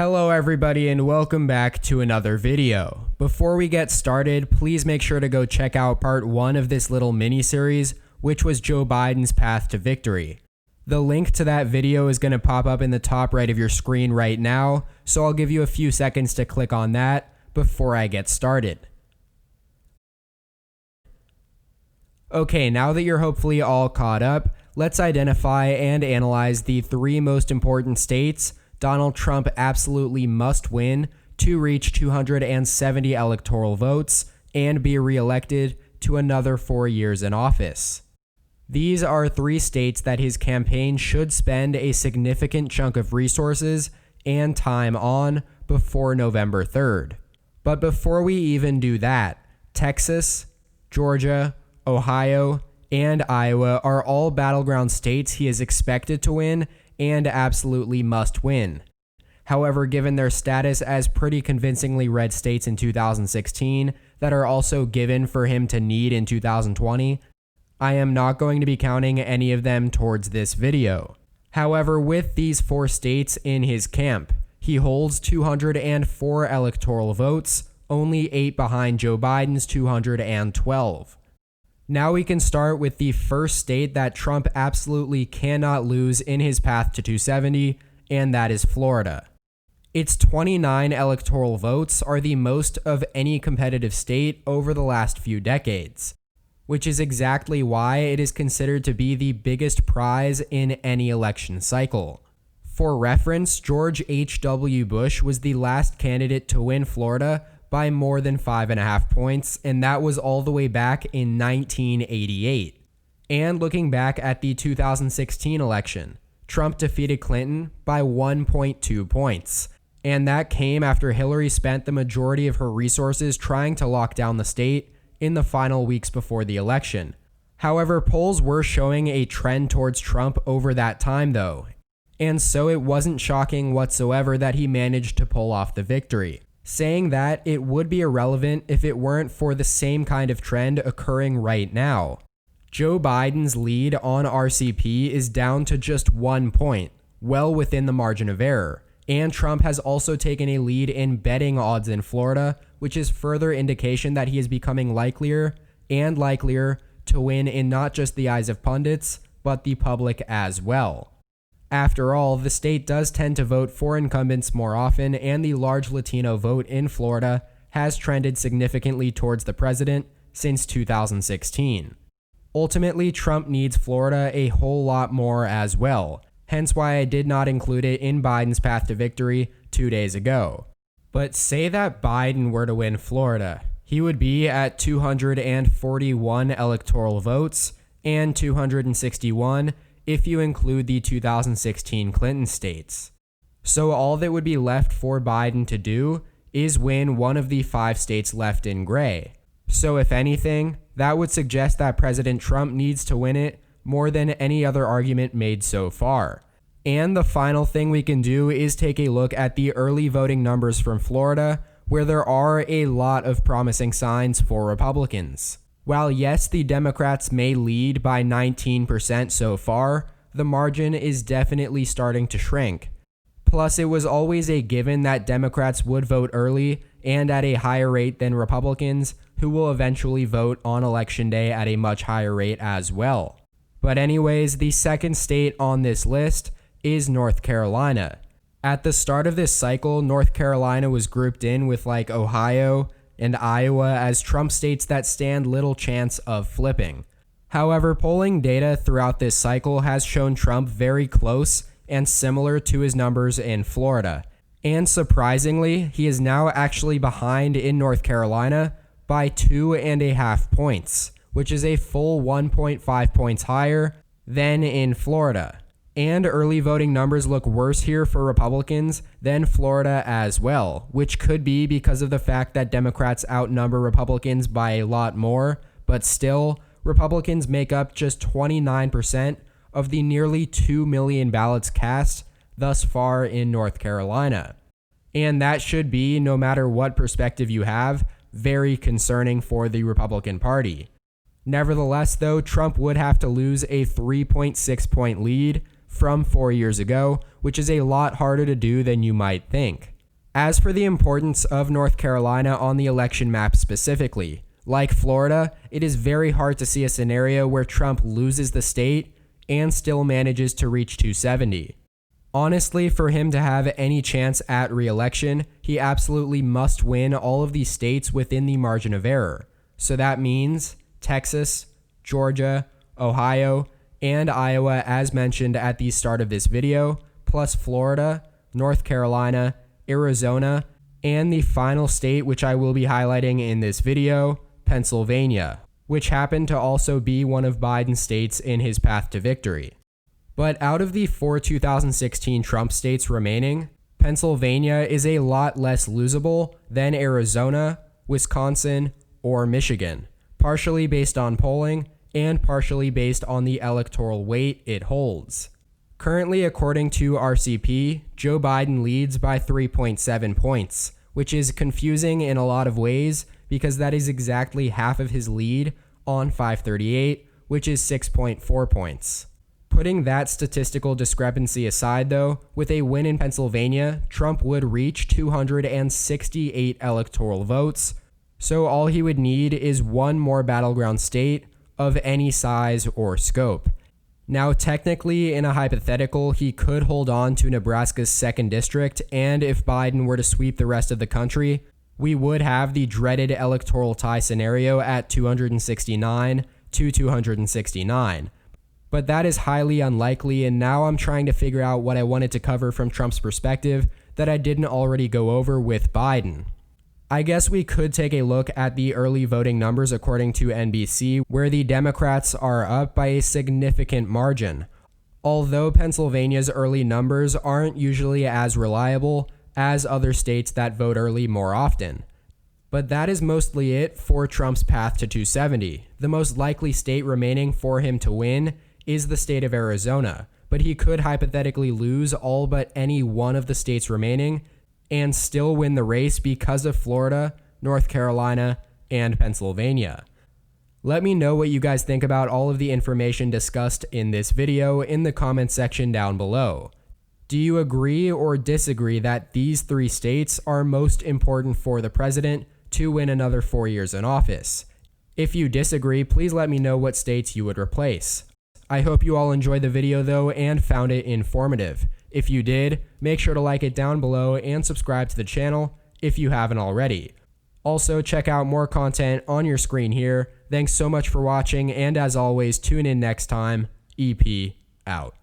Hello everybody and welcome back to another video. Before we get started, please make sure to go check out part 1 of this little mini-series, which was Joe Biden's path to victory. The link to that video is going to pop up in the top right of your screen right now, so I'll give you a few seconds to click on that before I get started. Okay, now that you're hopefully all caught up, let's identify and analyze the 3 most important states Donald Trump absolutely must win to reach 270 electoral votes and be reelected to another 4 years in office. These are 3 states that his campaign should spend a significant chunk of resources and time on before November 3rd. But before we even do that, Texas, Georgia, Ohio, and Iowa are all battleground states he is expected to win and absolutely must win. However, given their status as pretty convincingly red states in 2016 that are also given for him to need in 2020, I am not going to be counting any of them towards this video. However, with these 4 states in his camp, he holds 204 electoral votes, only 8 behind Joe Biden's 212. Now we can start with the first state that Trump absolutely cannot lose in his path to 270, and that is Florida. Its 29 electoral votes are the most of any competitive state over the last few decades, which is exactly why it is considered to be the biggest prize in any election cycle. For reference, George H.W. Bush was the last candidate to win Florida by more than 5.5 points, and that was all the way back in 1988. And looking back at the 2016 election, Trump defeated Clinton by 1.2 points, and that came after Hillary spent the majority of her resources trying to lock down the state in the final weeks before the election. However, polls were showing a trend towards Trump over that time though, and so it wasn't shocking whatsoever that he managed to pull off the victory. Saying that, it would be irrelevant if it weren't for the same kind of trend occurring right now. Joe Biden's lead on RCP is down to just 1 point, well within the margin of error, and Trump has also taken a lead in betting odds in Florida, which is further indication that he is becoming likelier and likelier to win in not just the eyes of pundits, but the public as well. After all, the state does tend to vote for incumbents more often, and the large Latino vote in Florida has trended significantly towards the president since 2016. Ultimately, Trump needs Florida a whole lot more as well, hence why I did not include it in Biden's path to victory 2 days ago. But say that Biden were to win Florida, he would be at 241 electoral votes and 261 if you include the 2016 Clinton states. So all that would be left for Biden to do is win one of the 5 states left in gray. So if anything, that would suggest that President Trump needs to win it more than any other argument made so far. And the final thing we can do is take a look at the early voting numbers from Florida, where there are a lot of promising signs for Republicans. While yes, the Democrats may lead by 19% so far, the margin is definitely starting to shrink. Plus, it was always a given that Democrats would vote early and at a higher rate than Republicans, who will eventually vote on Election Day at a much higher rate as well. But anyways, the second state on this list is North Carolina. At the start of this cycle, North Carolina was grouped in with like Ohio and Iowa as Trump states that stand little chance of flipping. However, polling data throughout this cycle has shown Trump very close and similar to his numbers in Florida. And surprisingly, he is now actually behind in North Carolina by 2.5 points, which is a full 1.5 points higher than in Florida. And early voting numbers look worse here for Republicans than Florida as well, which could be because of the fact that Democrats outnumber Republicans by a lot more, but still, Republicans make up just 29% of the nearly 2 million ballots cast thus far in North Carolina. And that should be, no matter what perspective you have, very concerning for the Republican Party. Nevertheless, though, Trump would have to lose a 3.6 point lead from 4 years ago, which is a lot harder to do than you might think. As for the importance of North Carolina on the election map specifically, like Florida, it is very hard to see a scenario where Trump loses the state and still manages to reach 270. Honestly, for him to have any chance at re-election, he absolutely must win all of these states within the margin of error. So that means Texas, Georgia, Ohio, and Iowa, as mentioned at the start of this video, plus Florida, North Carolina, Arizona, and the final state which I will be highlighting in this video, Pennsylvania, which happened to also be one of Biden's states in his path to victory. But out of the 4 2016 Trump states remaining, Pennsylvania is a lot less losable than Arizona, Wisconsin, or Michigan, partially based on polling and partially based on the electoral weight it holds. Currently, according to RCP, Joe Biden leads by 3.7 points, which is confusing in a lot of ways because that is exactly half of his lead on 538, which is 6.4 points. Putting that statistical discrepancy aside, though, with a win in Pennsylvania, Trump would reach 268 electoral votes, so all he would need is one more battleground state of any size or scope. Now, technically, in a hypothetical, he could hold on to Nebraska's 2nd district, and if Biden were to sweep the rest of the country, we would have the dreaded electoral tie scenario at 269 to 269. But that is highly unlikely, and now I'm trying to figure out what I wanted to cover from Trump's perspective that I didn't already go over with Biden. I guess we could take a look at the early voting numbers according to NBC, where the Democrats are up by a significant margin. Although Pennsylvania's early numbers aren't usually as reliable as other states that vote early more often. But that is mostly it for Trump's path to 270. The most likely state remaining for him to win is the state of Arizona, but he could hypothetically lose all but any one of the states remaining and still win the race because of Florida, North Carolina, and Pennsylvania. Let me know what you guys think about all of the information discussed in this video in the comment section down below. Do you agree or disagree that these 3 states are most important for the president to win another 4 years in office? If you disagree, please let me know what states you would replace. I hope you all enjoyed the video though and found it informative. If you did, make sure to like it down below and subscribe to the channel if you haven't already. Also, check out more content on your screen here. Thanks so much for watching, and as always, tune in next time. EP out.